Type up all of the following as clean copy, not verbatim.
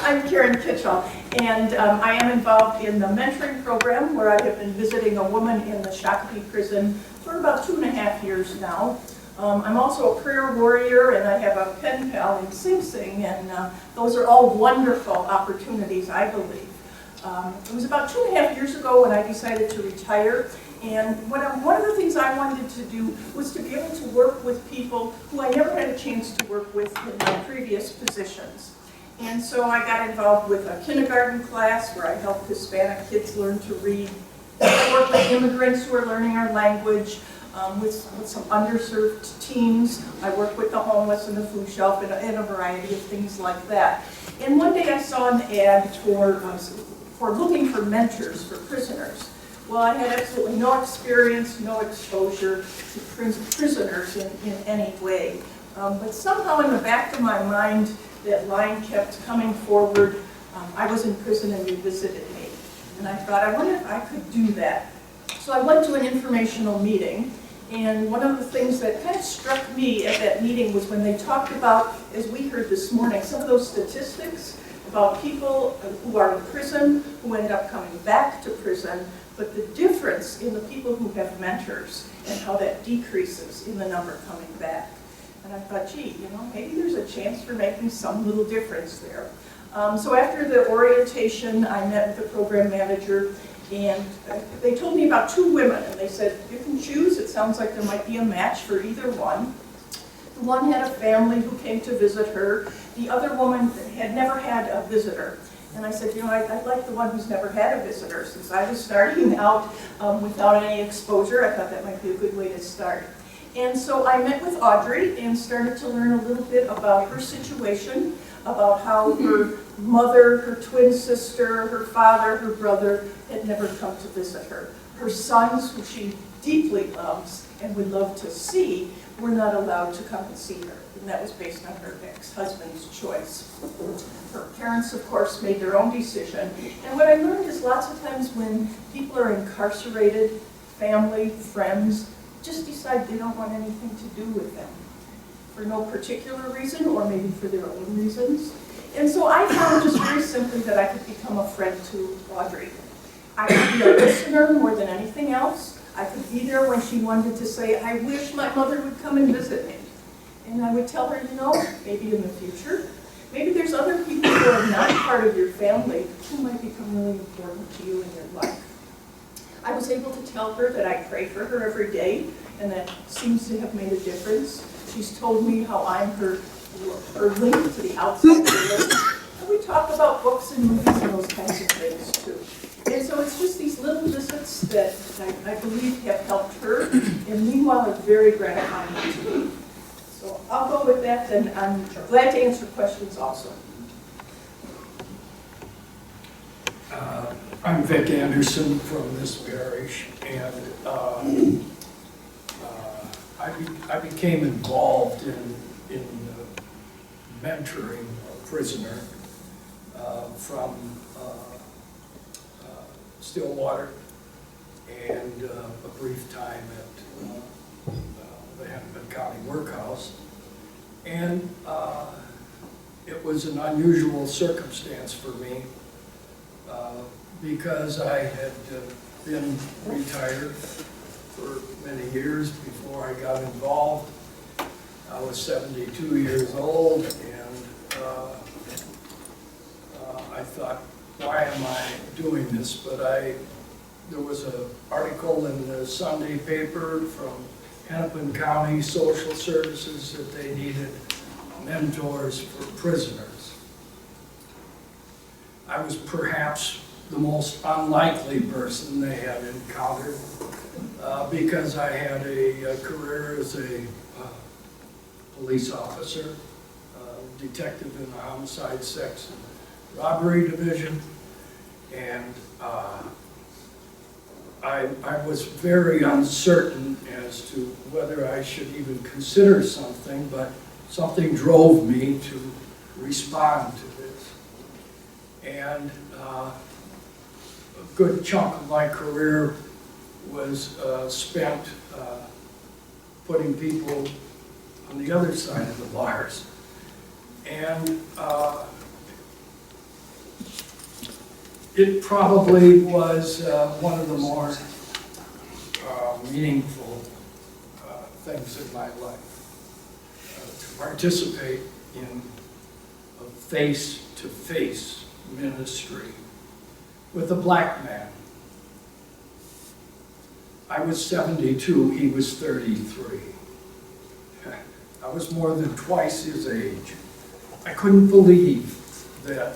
I'm Karen Kitchell, and I am involved in the mentoring program where I have been visiting a woman in the Wksp prison for about 2.5 years now. I'm also a prayer warrior, and I have a pen pal in Sing Sing, and those are all wonderful opportunities, I believe. It was about 2.5 years ago when I decided to retire, and one of the things I wanted to do was to be able to work with people who I never had a chance to work with in my previous positions. And so I got involved with a kindergarten class where I helped Hispanic kids learn to read. I work with immigrants who are learning our language, with some underserved teams. I work with the homeless and the food shelf and a variety of things like that. And one day I saw an ad for looking for mentors for prisoners. Well, I had absolutely no experience, no exposure to prisoners in any way. But somehow in the back of my mind, that line kept coming forward. I was in prison and you visited me. And I thought, I wonder if I could do that. So I went to an informational meeting, and one of the things that kind of struck me at that meeting was when they talked about, as we heard this morning, some of those statistics about people who are in prison, who end up coming back to prison, but the difference in the people who have mentors and how that decreases in the number coming back. And I thought, gee, maybe there's a chance for making some little difference there. So after the orientation, I met with the program manager, and they told me about 2 women, and they said, you can choose. It sounds like there might be a match for either one. The one had a family who came to visit her. The other woman had never had a visitor. And I said, I'd like the one who's never had a visitor. Since I was starting out without any exposure, I thought that might be a good way to start. And so I met with Audrey and started to learn a little bit about her situation, about how her mother, her twin sister, her father, her brother had never come to visit her. Her sons, who she deeply loves and would love to see, were not allowed to come and see her. And that was based on her ex-husband's choice. Her parents, of course, made their own decision. And what I learned is lots of times when people are incarcerated, family, friends, just decide they don't want anything to do with them for no particular reason, or maybe for their own reasons. And so I found just very simply that I could become a friend to Audrey. I could be a listener more than anything else. I could be there when she wanted to say, I wish my mother would come and visit me. And I would tell her, maybe in the future, maybe there's other people who are not part of your family who might become really important to you in your life. I was able to tell her that I pray for her every day, and that seems to have made a difference. She's told me how I'm her link to the outside world. And we talk about books and movies and those kinds of things too. And so it's just these little visits that I believe have helped her, and meanwhile are very gratifying to me. So I'll go with that, and I'm glad to answer questions also. I'm Vic Anderson from this parish, and I became involved in mentoring a prisoner from Stillwater, and a brief time at the Hennepin County Workhouse. And it was an unusual circumstance for me because I had been retired for many years before I got involved. I was 72 years old, and I thought, why am I doing this? But there was an article in the Sunday paper from Hennepin County Social Services that they needed mentors for prisoners. I was perhaps the most unlikely person they had encountered because I had a career as a police officer, detective in the homicide, sex, and robbery division, and I was very uncertain as to whether I should even consider something, but something drove me to respond to this. And a good chunk of my career was spent putting people on the other side of the bars. And it probably was one of the more meaningful things in my life, to participate in a face-to-face ministry with a black man. I was 72, he was 33. I was more than twice his age. I couldn't believe that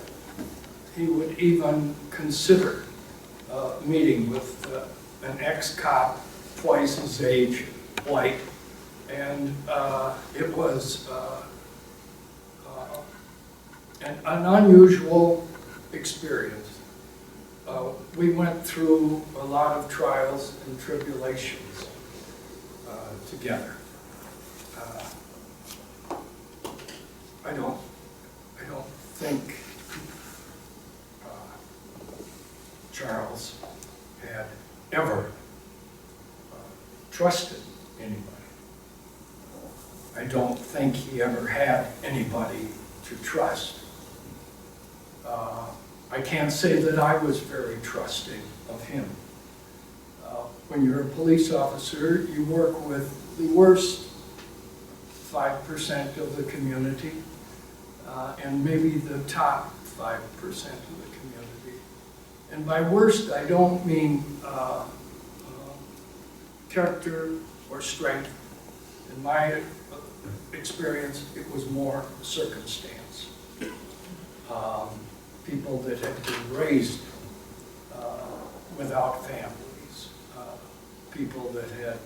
he would even consider meeting with an ex-cop twice his age, white, and it was an unusual experience. We went through a lot of trials and tribulations together. I don't think Charles had ever trusted anybody. I don't think he ever had anybody to trust. I can't say that I was very trusting of him. When you're a police officer, you work with the worst 5% of the community, and maybe the top 5% of the community. And by worst, I don't mean character or strength. In my experience, it was more circumstance. People that had been raised without families, people that had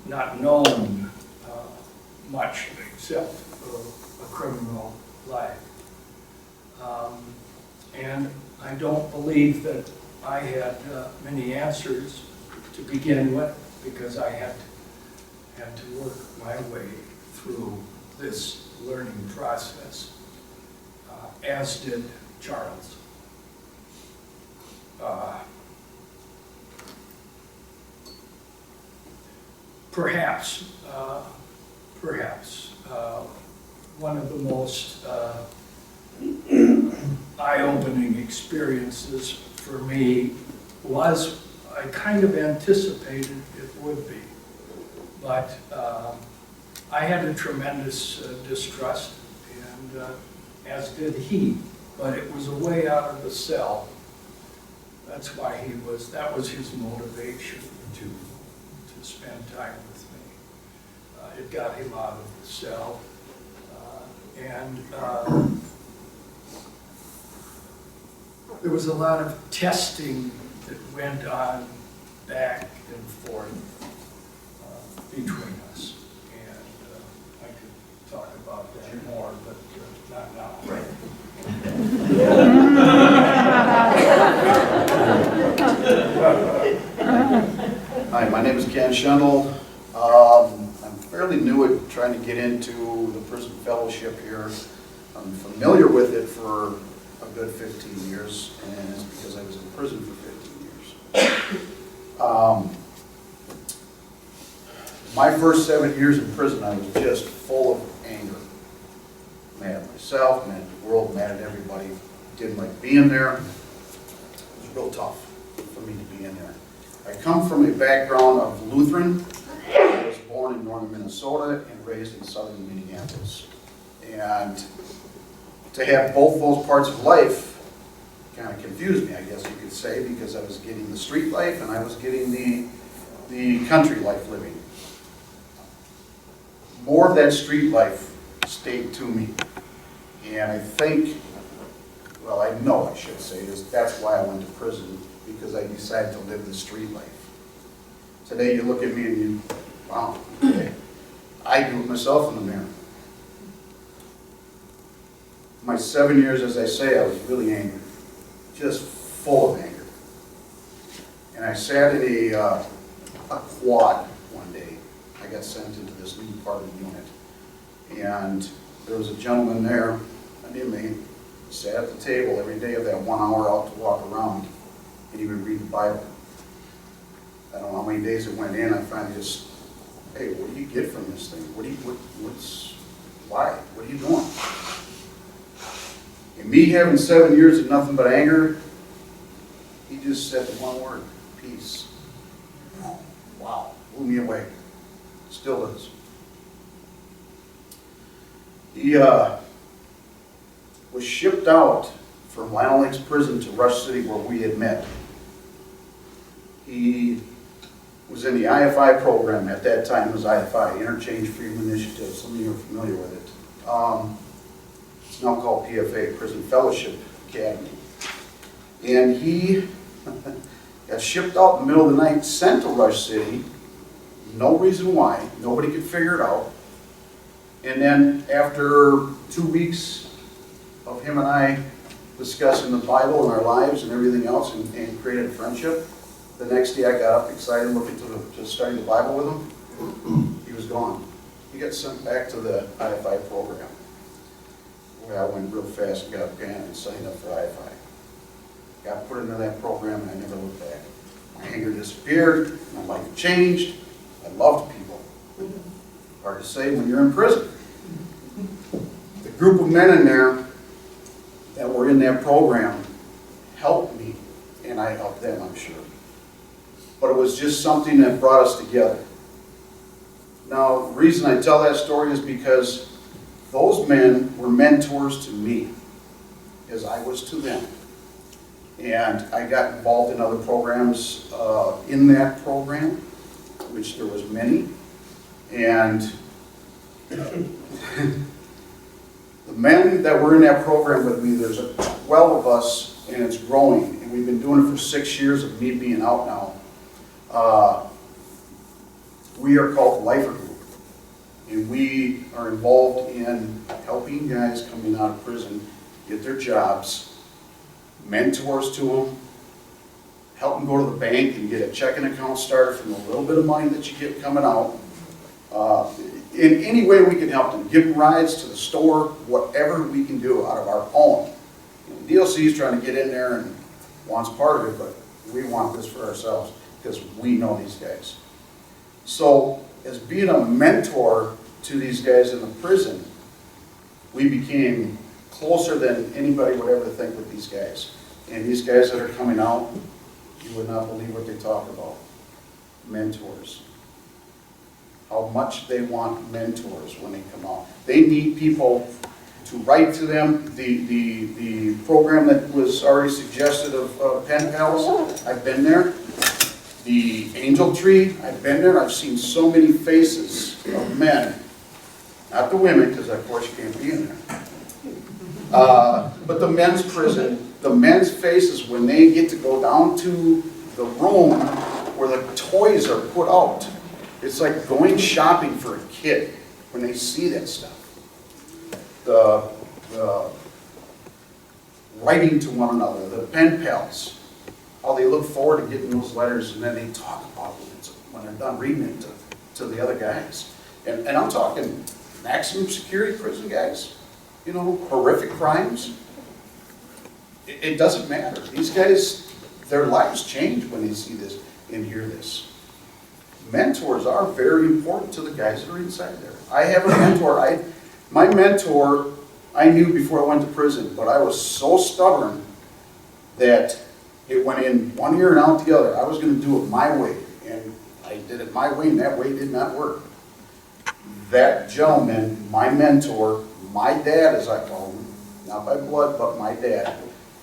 not known much except a criminal life. And I don't believe that I had many answers to begin with, because I had to work my way through this learning process, as did Charles. Perhaps one of the most eye-opening experiences for me was, I kind of anticipated it would be, but I had a tremendous distrust, and as did he, but it was a way out of the cell. That's why that was his motivation to spend time with me. It got him out of the cell, and there was a lot of testing that went on back and forth between us, and I could talk about that more, but not now. Right. Hi, my name is Ken Schendel. I'm fairly new at trying to get into the prison fellowship here. I'm familiar with it for a good 15 years, and it's because I was in prison for 15 years. My first 7 years in prison, I was just full of anger. Mad at myself, mad at the world, mad at everybody. Didn't like being there. It was real tough for me to be in there. I come from a background of Lutheran. I was born in northern Minnesota and raised in southern Minneapolis. And to have both those parts of life kind of confused me, I guess you could say, because I was getting the street life and I was getting the country life living. More of that street life stayed to me. And I think, well, I know I should say this, that's why I went to prison, because I decided to live the street life. Today you look at me and you, wow, okay. I do it myself in the mirror. My 7 years, as I say, I was really angry, just full of anger. And I sat in a quad one day. I got sent into this new part of the unit. And there was a gentleman there, an inmate, sat at the table every day of that 1 hour out to walk around, and he would read the Bible. I don't know how many days it went in, I finally just, hey, what do you get from this thing? Why? What are you doing? And me having 7 years of nothing but anger, he just said the one word, peace. Wow, blew me away. Still is. He was shipped out from Lion Lakes Prison to Rush City where we had met. He was in the IFI program at that time. It was IFI, Interchange Freedom Initiative. Some of you are familiar with it. It's now called PFA, Prison Fellowship Academy. And he got shipped out in the middle of the night, sent to Rush City. No reason why. Nobody could figure it out. And then after 2 weeks of him and I discussing the Bible and our lives and everything else and created a friendship, the next day I got up excited looking to study the Bible with him. He was gone. He got sent back to the IFI program. Well, I went real fast and got a pen and signed up for IFI. Got put into that program and I never looked back. My anger disappeared, my life changed. I loved people. Hard to say when you're in prison. The group of men in there that were in that program helped me, and I helped them, I'm sure. But it was just something that brought us together. Now, the reason I tell that story is because those men were mentors to me, as I was to them. And I got involved in other programs in that program, which there was many. And the men that were in that program with me, there's 12 of us, and it's growing. And we've been doing it for 6 years of me being out now. We are called the Lifer Group. And we are involved in helping guys coming out of prison get their jobs, mentors to them, help them go to the bank and get a checking account started from the little bit of money that you get coming out. In any way we can help them, give them rides to the store, whatever we can do out of our own. DLC is trying to get in there and wants part of it, but we want this for ourselves because we know these guys. So as being a mentor to these guys in the prison, we became closer than anybody would ever think with these guys. And these guys that are coming out, you would not believe what they talk about. Mentors. How much they want mentors when they come out. They need people to write to them. The program that was already suggested of pen pals, I've been there. The Angel Tree, I've been there. I've seen so many faces of men. Not the women, because of course you can't be in there. But the men's prison, the men's faces when they get to go down to the room where the toys are put out. It's like going shopping for a kid when they see that stuff. The writing to one another, the pen pals, how they look forward to getting those letters and then they talk about it when they're done reading it to the other guys. And I'm talking maximum security prison guys, you know, horrific crimes. It doesn't matter. These guys, their lives change when they see this and hear this. Mentors are very important to the guys that are inside there. I have a mentor. My mentor, I knew before I went to prison, but I was so stubborn that it went in one ear and out the other. I was going to do it my way, and I did it my way, and that way did not work. That gentleman, my mentor, my dad, as I call him, not by blood, but my dad,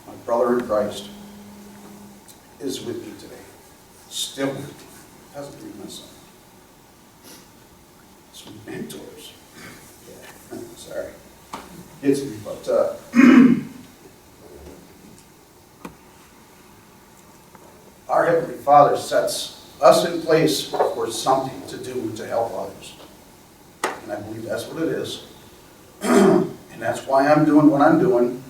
my brother in Christ, is with me today. Still with me. Doesn't leave my son. Some mentors. Yeah. Sorry. Gets me, but our Heavenly Father sets us in place for something to do to help others. And I believe that's what it is. And that's why I'm doing what I'm doing.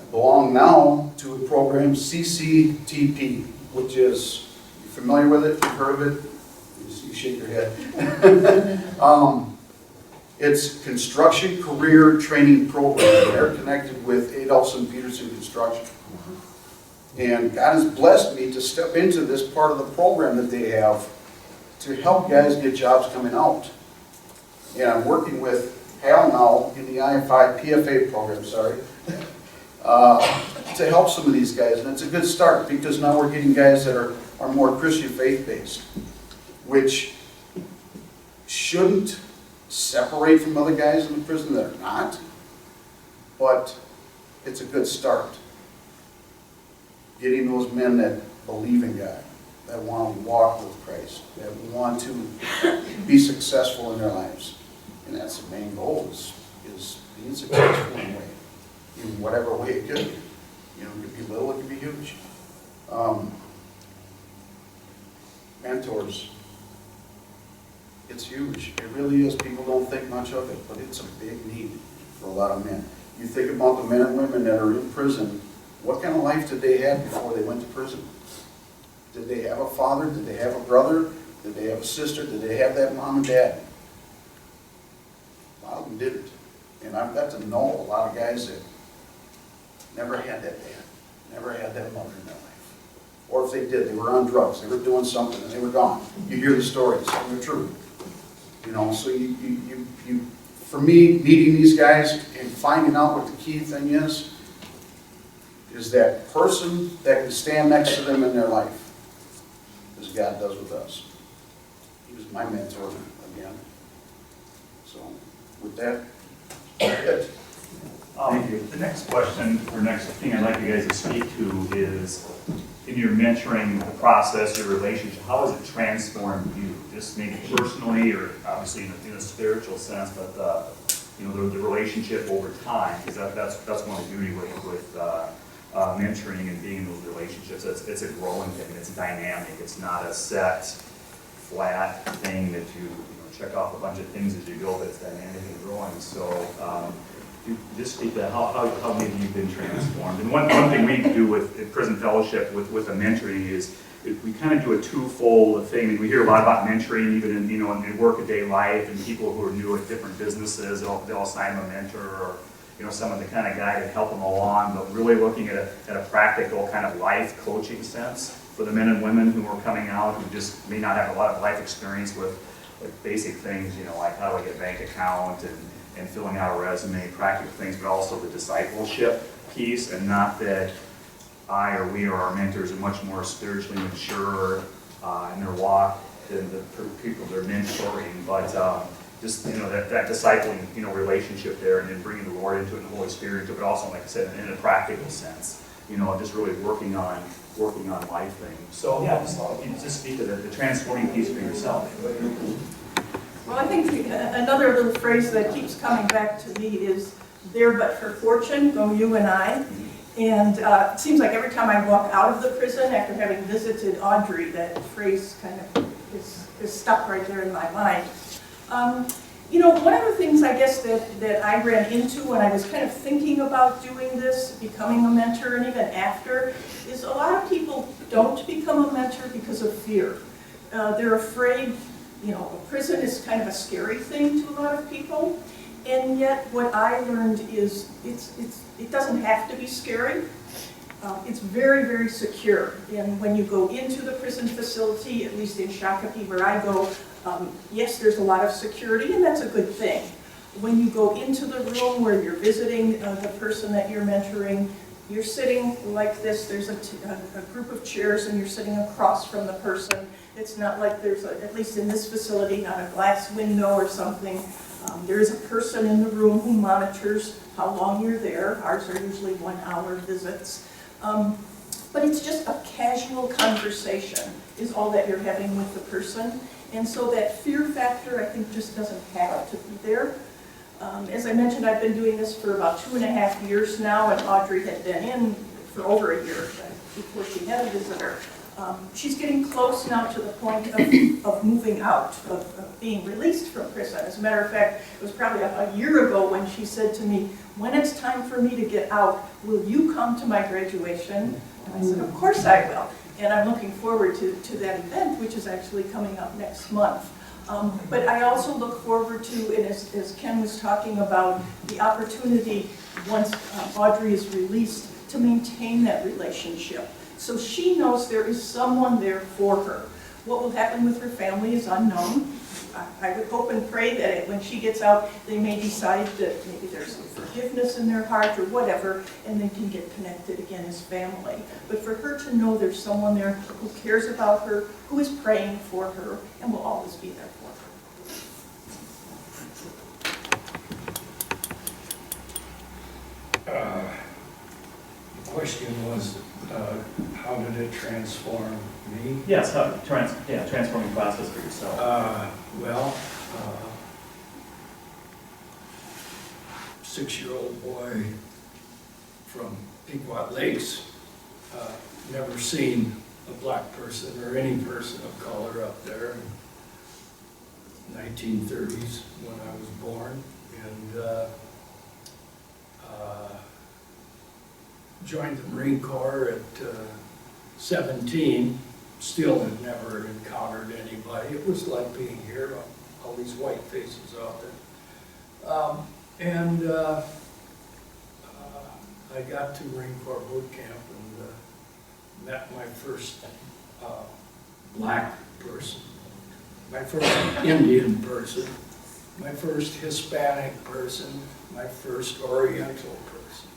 I belong now to a program, CCTP, which is, you familiar with it? You've heard of it? You shake your head. It's Construction Career Training Program. They're connected with Adolphson Peterson Construction. And God has blessed me to step into this part of the program that they have to help guys get jobs coming out. And I'm working with Hal now in the I-5 PFA program, sorry, to help some of these guys. And it's a good start because now we're getting guys that are more Christian faith-based, which shouldn't separate from other guys in the prison that are not, but it's a good start. Getting those men that believe in God, that want to walk with Christ, that want to be successful in their lives. And that's the main goal, is being successful in whatever way it could be. You know, it could be little, it could be huge. Mentors. It's huge. It really is. People don't think much of it, but it's a big need for a lot of men. You think about the men and women that are in prison, what kind of life did they have before they went to prison? Did they have a father? Did they have a brother? Did they have a sister? Did they have that mom and dad? A lot of them didn't. And I've got to know a lot of guys that never had that dad, never had that mother in their life. Or if they did, they were on drugs, they were doing something, and they were gone. You hear the stories, and they're true. You know, so for me, meeting these guys and finding out what the key thing is that person that can stand next to them in their life, as God does with us. He was my mentor again. So, with that, that's it. Thank you. The next question, or next thing I'd like you guys to speak to is, in your mentoring process, your relationship, how has it transformed you? Just maybe personally, or obviously in a spiritual sense, but you know, the relationship over time, because that's one of the beauty with mentoring and being in those relationships. It's a growing thing. It's dynamic. It's not a set, flat thing that you check off a bunch of things as you go, but it's dynamic and growing. So you just speak to how maybe you've been transformed. And one thing we do with Prison Fellowship with the mentoring is we kind of do a twofold thing. I mean, we hear a lot about mentoring, even in workaday life, and people who are new at different businesses, they'll assign them a mentor, or someone to kind of guide and help them along. But really looking at a practical kind of life coaching sense for the men and women who are coming out who just may not have a lot of life experience with like basic things, like how do I get a bank account and filling out a resume, practical things, but also the discipleship piece, and not that I or we or our mentors are much more spiritually mature in their walk than the people they're mentoring, but just that discipling relationship there, and then bringing the Lord into it and the Holy Spirit into it, but also, like I said, in a practical sense, just really working on life things. So yeah, just speak to the transforming piece for yourself. Well, I think another little phrase that keeps coming back to me is, there but for fortune, go you and I. And it seems like every time I walk out of the prison after having visited Audrey, that phrase kind of is stuck right there in my mind. One of the things I guess that I ran into when I was kind of thinking about doing this, becoming a mentor, and even after, is a lot of people don't become a mentor because of fear. They're afraid, prison is kind of a scary thing to a lot of people. And yet what I learned is it doesn't have to be scary. It's very, very secure. And when you go into the prison facility, at least in Shakopee where I go, yes, there's a lot of security, and that's a good thing. When you go into the room where you're visiting the person that you're mentoring, you're sitting like this. There's a group of chairs, and you're sitting across from the person. It's not like there's, at least in this facility, not a glass window or something. There is a person in the room who monitors how long you're there. Ours are usually 1-hour visits. But it's just a casual conversation is all that you're having with the person. And so that fear factor, I think, just doesn't have to be there. As I mentioned, I've been doing this for about 2.5 years now, and Audrey had been in for over a year before she had a visitor. She's getting close now to the point of moving out, of being released from prison. As a matter of fact, it was probably a year ago when she said to me, when it's time for me to get out, will you come to my graduation? And I said, of course I will. And I'm looking forward to that event, which is actually coming up next month. But I also look forward to, and as Ken was talking about, the opportunity, once Audrey is released, to maintain that relationship. So she knows there is someone there for her. What will happen with her family is unknown. I would hope and pray that when she gets out, they may decide that maybe there's some forgiveness in their heart or whatever, and they can get connected again as family. But for her to know there's someone there who cares about her, who is praying for her, and will always be there for her. The question was, how did it transform me? Yes, transforming process for yourself. Well, 6-year-old boy from Pequot Lakes, never seen a black person or any person of color up there in 1930s when I was born, and joined the Marine Corps at 17. Still had never encountered anybody. It was like being here, all these white faces out there. I got to Marine Corps boot camp and met my first black person, my first Indian person, my first Hispanic person, my first Oriental person.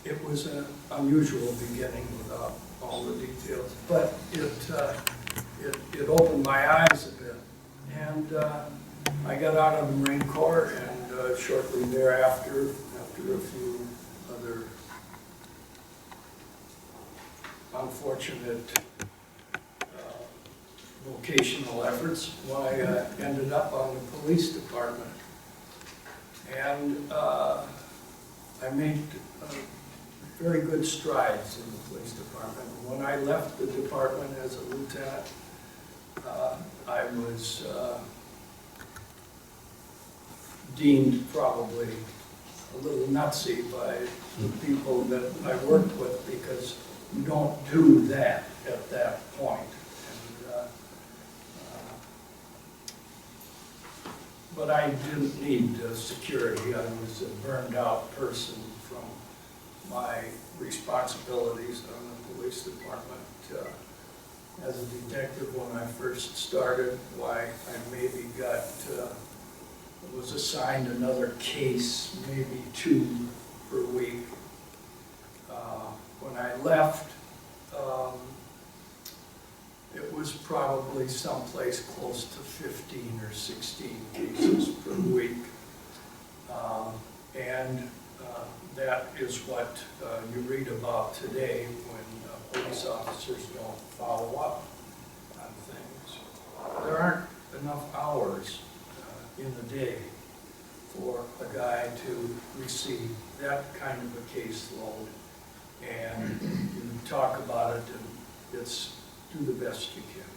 It was an unusual beginning without all the details, but it opened my eyes a bit. And I got out of the Marine Corps, and shortly thereafter, after a few other unfortunate vocational efforts, I ended up on the police department. And I made very good strides in the police department. When I left the department as a lieutenant, I was deemed probably a little nutsy by the people that I worked with, because you don't do that at that point. But I didn't need security. I was a burned out person from my responsibilities on the police department. As a detective, when I first started, why I maybe was assigned another case, maybe 2 per week. When I left, it was probably someplace close to 15 or 16 cases per week. That is what you read about today when police officers don't follow up on things. There aren't enough hours in the day for a guy to receive that kind of a caseload, and you talk about it, and it's do the best you can,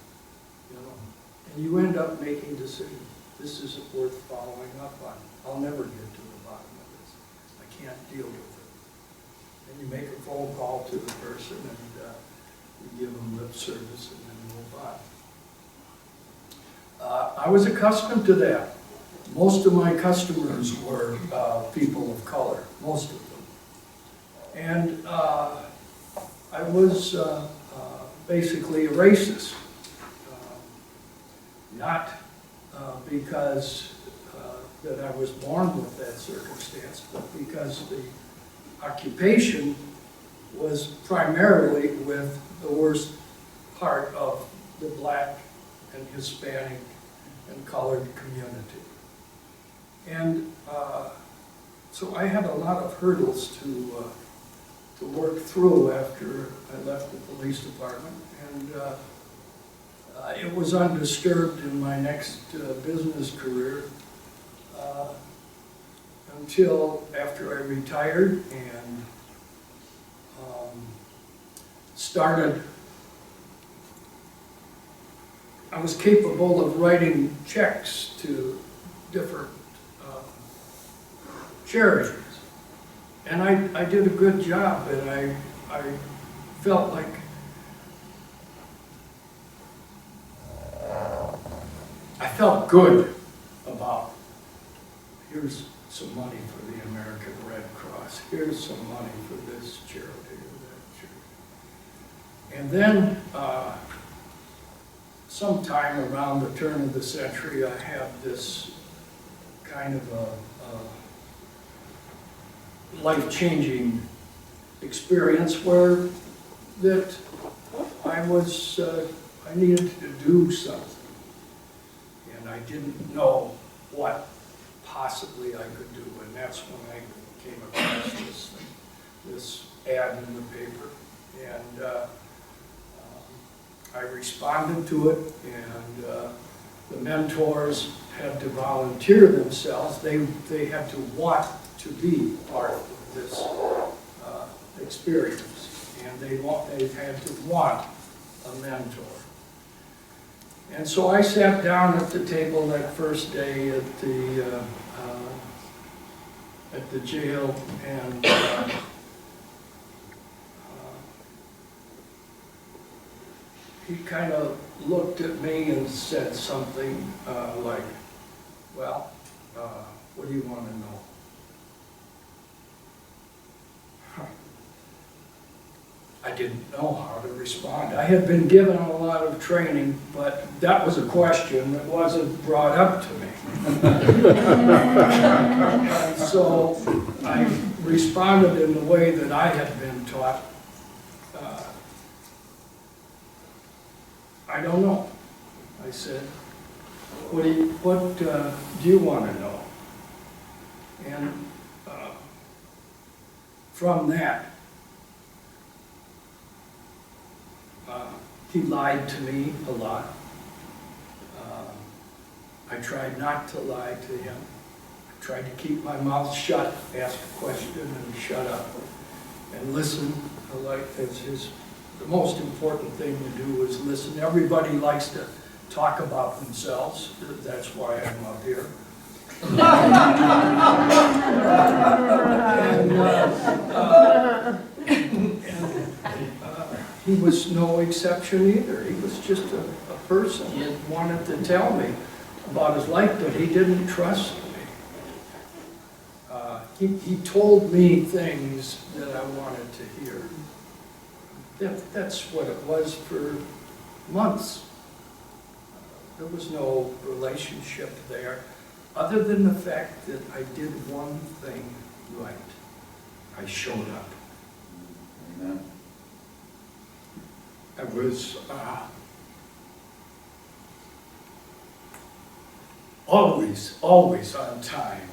you know. And you end up making decisions. This isn't worth following up on. I'll never get to the bottom of this. I can't deal with it. And you make a phone call to the person, and you give them lip service, and then move on. I was accustomed to that. Most of my customers were people of color, most of them. And I was basically a racist, not because that I was born with that circumstance, but because the occupation was primarily with the worst part of the black and Hispanic and colored community. And so I had a lot of hurdles to work through after I left the police department, and it was undisturbed in my next business career until after I retired and I was capable of writing checks to different charities. And I did a good job, and I felt like I felt good about, here's some money for the American Red Cross, here's some money for this charity or that charity. And then sometime around the turn of the century, I had this kind of a life-changing experience where that I needed to do something. And I didn't know what possibly I could do. And that's when I came across this ad in the paper. And I responded to it, and the mentors had to volunteer themselves. They had to want to be part of this experience, and they had to want a mentor. And so I sat down at the table that first day at the jail, and he kind of looked at me and said something like, well, what do you want to know? I didn't know how to respond. I had been given a lot of training, but that was a question that wasn't brought up to me. And so I responded in the way that I had been taught. I don't know, I said. What do you want to know? And from that, he lied to me a lot. I tried not to lie to him. I tried to keep my mouth shut, ask a question and shut up, and listen. The most important thing to do is listen. Everybody likes to talk about themselves. That's why I'm up here. He was no exception either. He was just a person. He wanted to tell me about his life, but he didn't trust me. He told me things that I wanted to hear. That's what it was for months. There was no relationship there, other than the fact that I did one thing right. I showed up. Amen. I was always on time.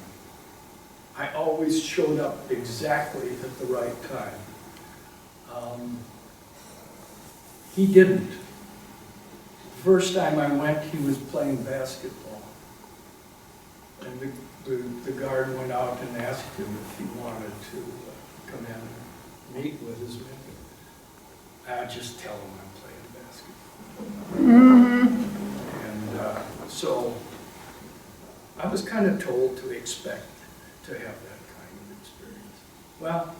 I always showed up exactly at the right time. He didn't. The first time I went, he was playing basketball. And the guard went out and asked him if he wanted to come in and meet with his men. I just tell him I'm playing basketball. And so I was kind of told to expect to have that kind of experience. Well,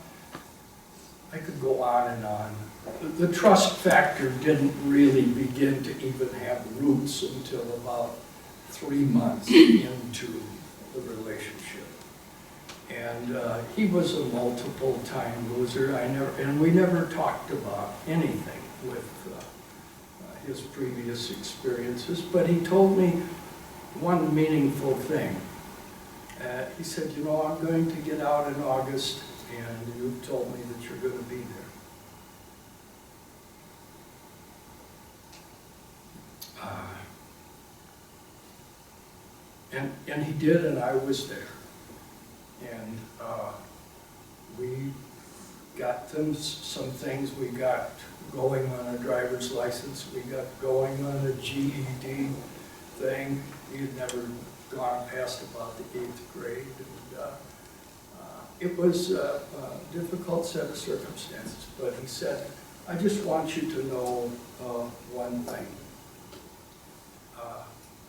I could go on and on. The trust factor didn't really begin to even have roots until about 3 months into the relationship. And he was a multiple-time loser. And we never talked about anything with his previous experiences, but he told me one meaningful thing. He said, you know, I'm going to get out in August, and you told me that you're going to be there. And he did, and I was there. And we got them some things. We got going on a driver's license. We got going on a GED thing. He had never gone past about the 8th grade. And, it was a difficult set of circumstances, but he said, I just want you to know one thing.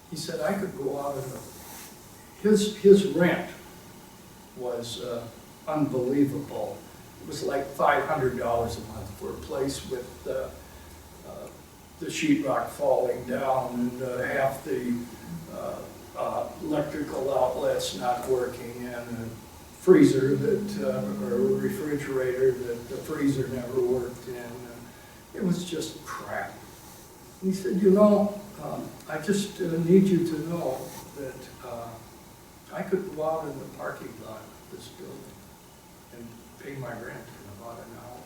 He said I could go out and his rent was unbelievable. It was like $500 a month for a place with the sheetrock falling down and half the electrical outlets not working, and a freezer or a refrigerator that the freezer never worked in. It was just crap. And he said, you know, I just need you to know that I could go out in the parking lot of this building and pay my rent in about an hour.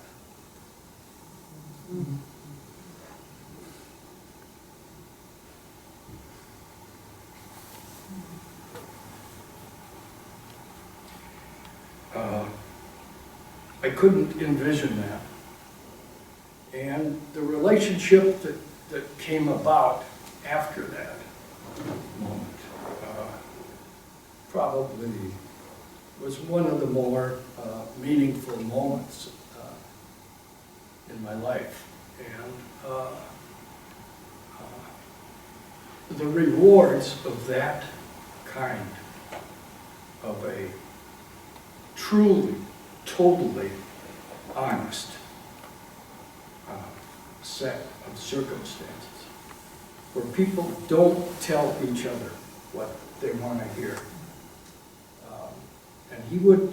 I couldn't envision that. And the relationship that came about after that moment probably was one of the more meaningful moments in my life. And the rewards of that kind of a truly, totally honest set of circumstances where people don't tell each other what they want to hear. And he would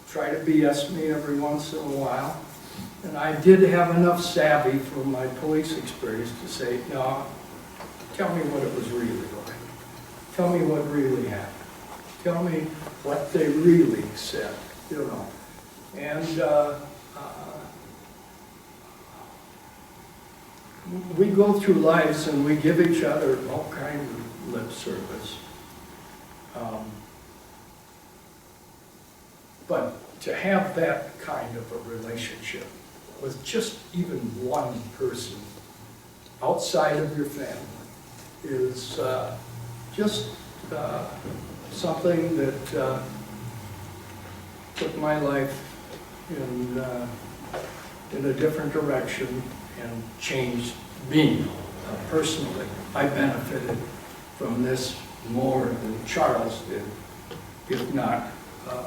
try to BS me every once in a while. And I did have enough savvy from my police experience to say, no, tell me what it was really like. Tell me what really happened. Tell me what they really said, you know. And we go through lives and we give each other all kinds of lip service. But to have that kind of a relationship with just even one person outside of your family is just something that took my life in a different direction and changed me personally. I benefited from this more than Charles did, if not, well,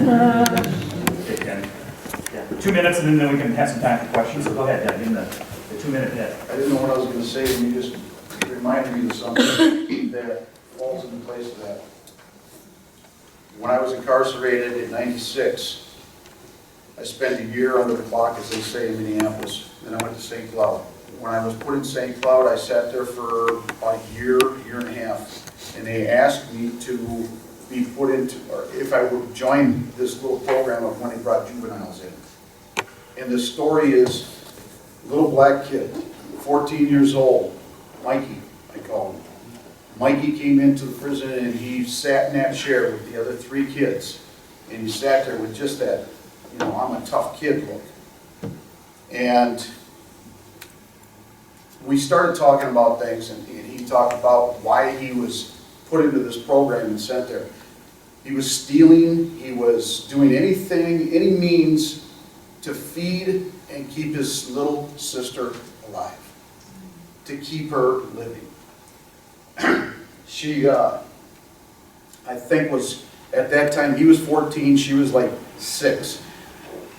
Okay, Ken. Yeah, 2 minutes, and then we can have some time for questions, so go ahead, give him the 2 minute hit. I didn't know what I was gonna say, and you just reminded me of something that falls into place of that. When I was incarcerated in '96, I spent a year under the clock, as they say in Minneapolis, and I went to St. Cloud. When I was put in St. Cloud, I sat there for about a year and a half, and they asked me to be put into, or if I would join this little program of when they brought juveniles in. And the story is, a little black kid, 14 years old, Mikey, I call him. Mikey came into the prison and he sat in that chair with the other 3 kids. And he sat there with just that, you know, I'm a tough kid look. And we started talking about things, and he talked about why he was put into this program and sent there. He was stealing, he was doing anything, any means to feed and keep his little sister alive, to keep her living. She, I think was, at that time, he was 14, she was like 6.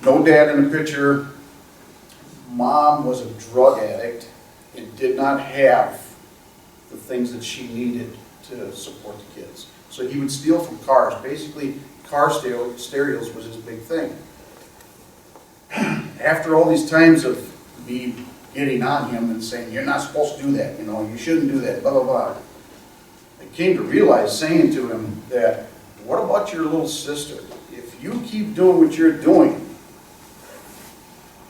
No dad in the picture. Mom was a drug addict and did not have the things that she needed to support the kids. So he would steal from cars. Basically, car stereos was his big thing. After all these times of me getting on him and saying, you're not supposed to do that, you know, you shouldn't do that, blah, blah, blah, I came to realize, saying to him that, what about your little sister? If you keep doing what you're doing,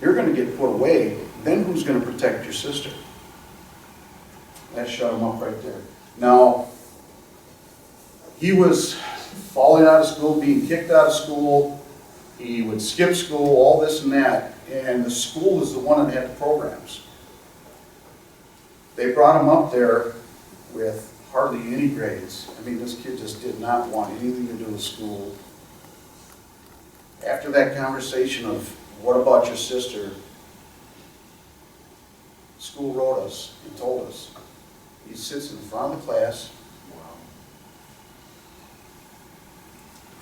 you're going to get put away. Then who's going to protect your sister? That shut him up right there. Now, he was falling out of school, being kicked out of school. He would skip school, all this and that. And the school is the one that had the programs. They brought him up there with hardly any grades. I mean, this kid just did not want anything to do with school. After that conversation of, what about your sister? School wrote us and told us. He sits in front of the class. Wow.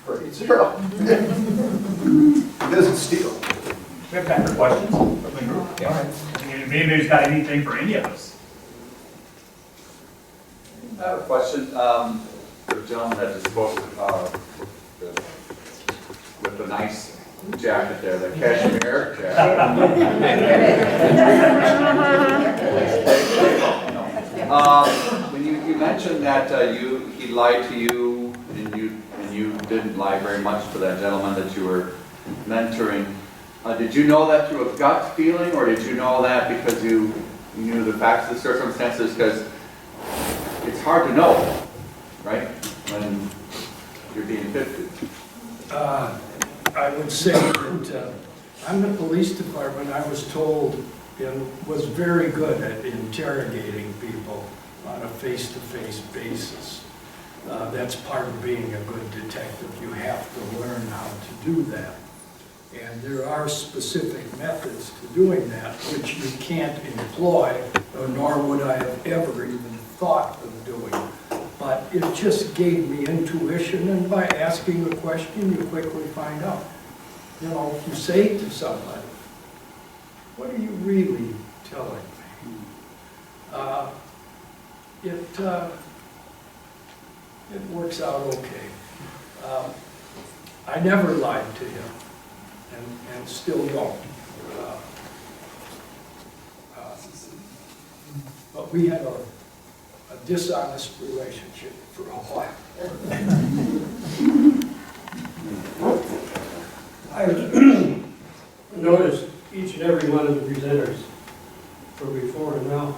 Grade 0. He doesn't steal. We have time for questions from the group. Yeah, all right. Maybe there's not anything for any of us. I have a question. The gentleman that just spoke with the nice jacket there, the cashmere jacket. When you mentioned that he lied to you and you didn't lie very much to that gentleman that you were mentoring, did you know that through a gut feeling, or did you know that because you knew the facts of the circumstances? Because it's hard to know, right, when you're being fitted. I would say that I'm the police department. I was told and was very good at interrogating people on a face-to-face basis. That's part of being a good detective. You have to learn how to do that. And there are specific methods to doing that which you can't employ, nor would I have ever even thought of doing. But it just gave me intuition, and by asking a question, you quickly find out. You know, if you say to somebody, what are you really telling me? It works out okay. I never lied to him, and still don't. But we had a dishonest relationship for a while. I've noticed each and every one of the presenters for before and now,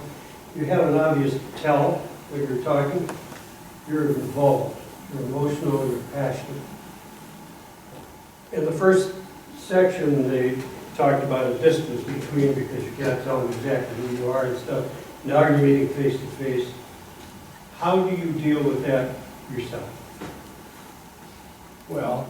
you have an obvious tell when you're talking. You're involved, you're emotional, you're passionate. In the first section, they talked about a distance between, because you can't tell them exactly who you are and stuff. Now you're meeting face to face. How do you deal with that yourself? Well,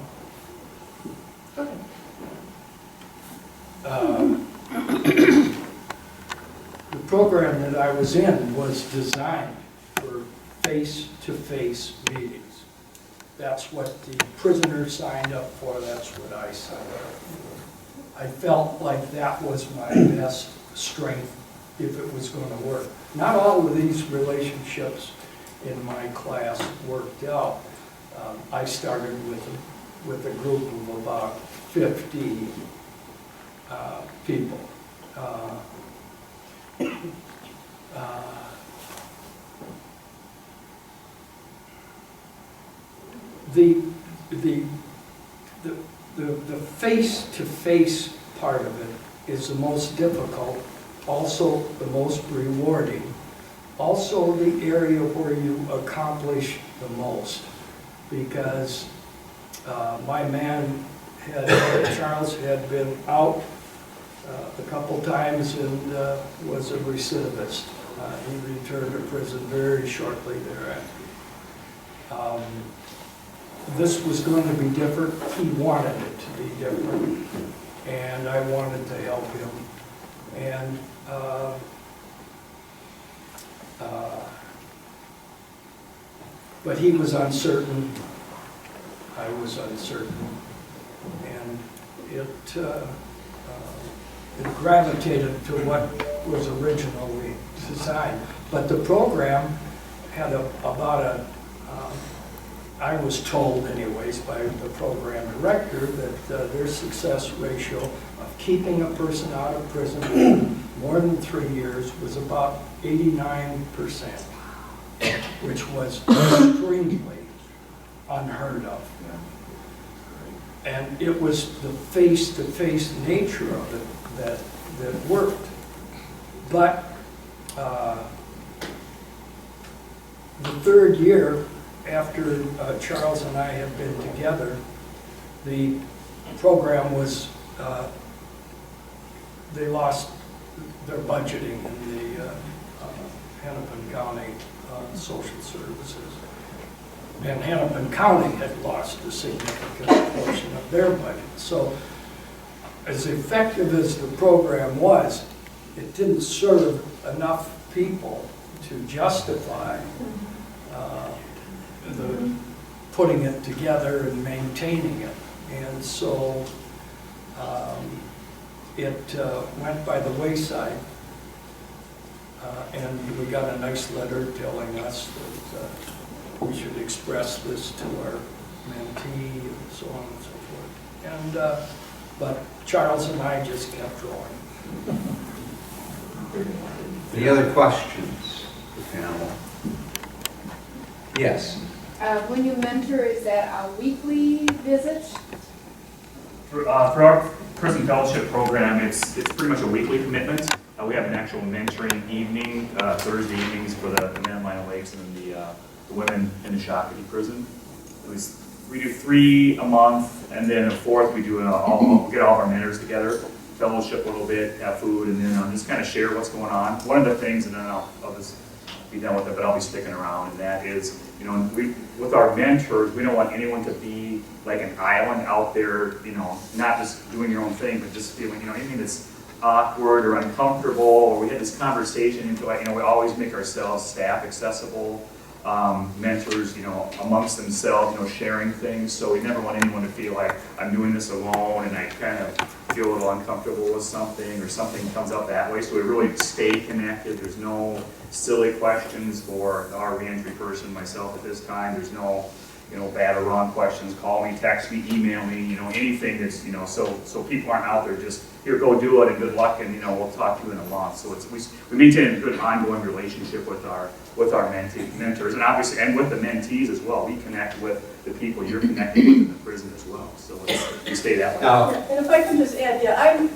the program that I was in was designed for face-to-face meetings. That's what the prisoners signed up for, that's what I signed up for. I felt like that was my best strength if it was going to work. Not all of these relationships in my class worked out. I started with a group of about 50 people. The face-to-face part of it is the most difficult, also the most rewarding, also the area where you accomplish the most, because my man, Charles, had been out a couple times and was a recidivist. He returned to prison very shortly thereafter. This was going to be different. He wanted it to be different, and I wanted to help him. And but he was uncertain. I was uncertain, and it gravitated to what was originally designed. But the program had I was told anyways by the program director that their success ratio of keeping a person out of prison more than 3 years was about 89%, which was extremely unheard of. And it was the face-to-face nature of it that worked. But the third year, after Charles and I had been together, the program was, they lost their budgeting in the Hennepin County Social Services. And Hennepin County had lost a significant portion of their budget. So as effective as the program was, it didn't serve enough people to justify the putting it together and maintaining it. And so it went by the wayside. And we got a nice letter telling us that we should express this to our mentee and so on and so forth. And but Charles and I just kept going. Any other questions, panel? Yes. When you mentor, is that a weekly visit? For our prison fellowship program, it's pretty much a weekly commitment. We have an actual mentoring evening, Thursday evenings for the men in Lino Lakes and then the women in the Shakopee prison. We do 3 a month, and then a 4th we do we get all of our mentors together, fellowship a little bit, have food, and then just kind of share what's going on. One of the things, and then I'll just be done with it, but I'll be sticking around, and that is, you know, with our mentors, we don't want anyone to be like an island out there, you know, not just doing your own thing, but just feeling, you know, anything that's awkward or uncomfortable, or we had this conversation into it, you know, we always make ourselves staff accessible, mentors, you know, amongst themselves, you know, sharing things, so we never want anyone to feel like I'm doing this alone and I kind of feel a little uncomfortable with something or something comes up that way, so we really stay connected. There's no silly questions for our reentry person, myself at this time. There's no, you know, bad or wrong questions. Call me, text me, email me, you know, anything that's, you know, so people aren't out there just, here, go do it and good luck and, you know, we'll talk to you in a month. So we maintain a good ongoing relationship with our mentors and obviously, and with the mentees as well. We connect with the people you're connecting with in the prison as well. So we stay that way. Now, And if I can just add, yeah, I'm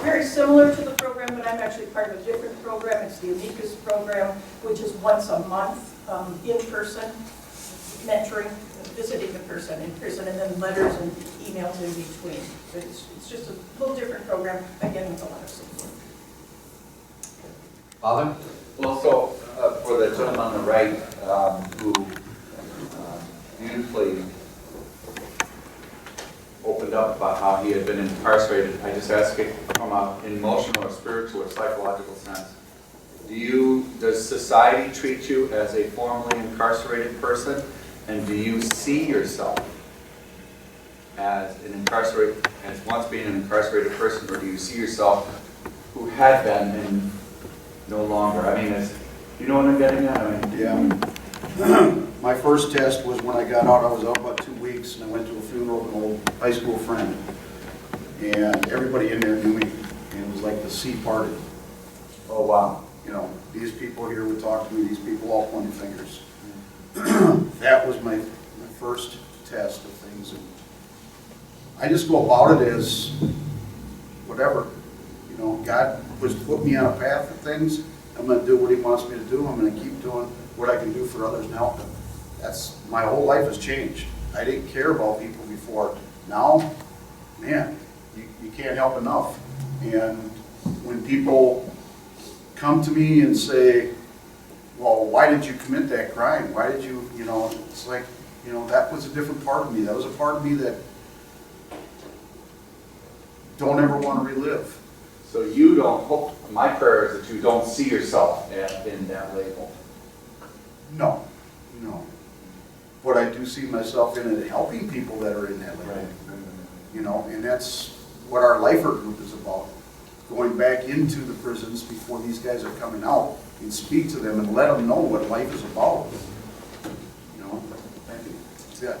very similar to the program, but I'm actually part of a different program. It's the Wksp program, which is once a month, in-person mentoring, visiting the person in prison, and then letters and emails in between. But it's just a little different program, again, with a lot of support. Father? Well, so for the gentleman on the right who beautifully opened up about how he had been incarcerated, I just ask it from an emotional or spiritual or psychological sense. Does society treat you as a formerly incarcerated person? And do you see yourself as once being an incarcerated person, or do you see yourself who had been and no longer? I mean, you know what I'm getting at? I mean, Yeah. My first test was when I got out. I was out about 2 weeks, and I went to a funeral of an old high school friend. And everybody in there knew me, and it was like the sea parted. oh wow. You know, these people here would talk to me, these people all pointing fingers. That was my first test of things. And I just go about it as whatever. You know, God was put me on a path of things. I'm going to do what He wants me to do. I'm going to keep doing what I can do for others and help them. My whole life has changed. I didn't care about people before. Now, man, you can't help enough. And when people come to me and say, well, why did you commit that crime? Why did you, you know, it's like, you know, that was a different part of me. That was a part of me that don't ever want to relive. So you don't hope, my prayer is that you don't see yourself in that label. No, no. But I do see myself in it helping people that are in that label. You know, and that's what our lifer group is about. Going back into the prisons before these guys are coming out and speak to them and let them know what life is about. You know, thank you. That's it.